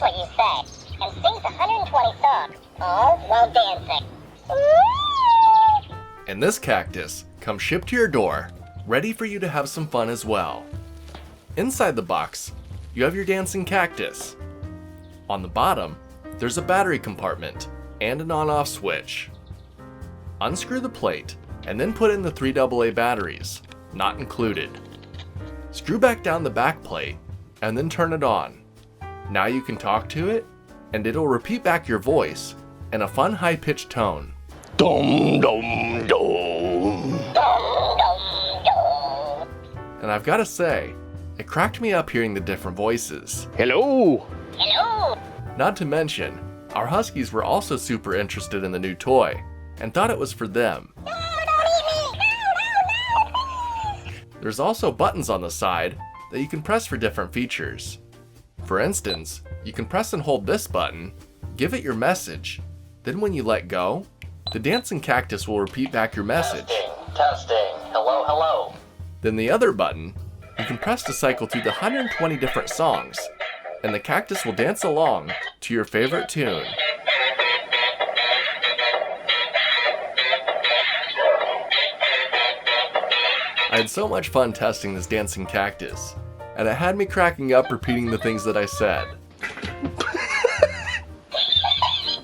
That's what you say. And sings 120 songs, all while dancing. Woo! And this cactus comes shipped to your door, ready for you to have some fun as well. Inside the box, you have your dancing cactus. On the bottom, there's a battery compartment and an on-off switch. Unscrew the plate and then put in the 3 AA batteries, not included. Screw back down the back plate and then turn it on. Now you can talk to it and it'll repeat back your voice in a fun high-pitched tone. Dum dum dum. And I've gotta say, it cracked me up hearing the different voices. Hello. Hello. Not to mention, our huskies were also super interested in the new toy and thought it was for them. No, don't eat me. No. There's also buttons on the side that you can press for different features. For instance, you can press and hold this button, give it your message, then when you let go, the dancing cactus will repeat back your message. Testing. Hello, hello. Then the other button, you can press to cycle through the 120 different songs, and the cactus will dance along to your favorite tune. I had so much fun testing this dancing cactus, and it had me cracking up repeating the things that I said.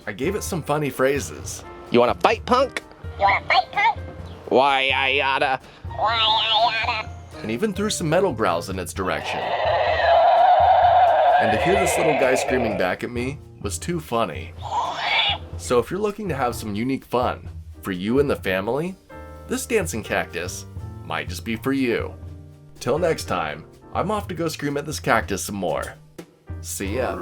I gave it some funny phrases. You wanna fight, punk? You wanna fight, punk? Why, I oughta. Why, I oughta. And even threw some metal growls in its direction. And to hear this little guy screaming back at me was too funny. So if you're looking to have some unique fun for you and the family, this dancing cactus might just be for you. Till next time, I'm off to go scream at this cactus some more. See ya.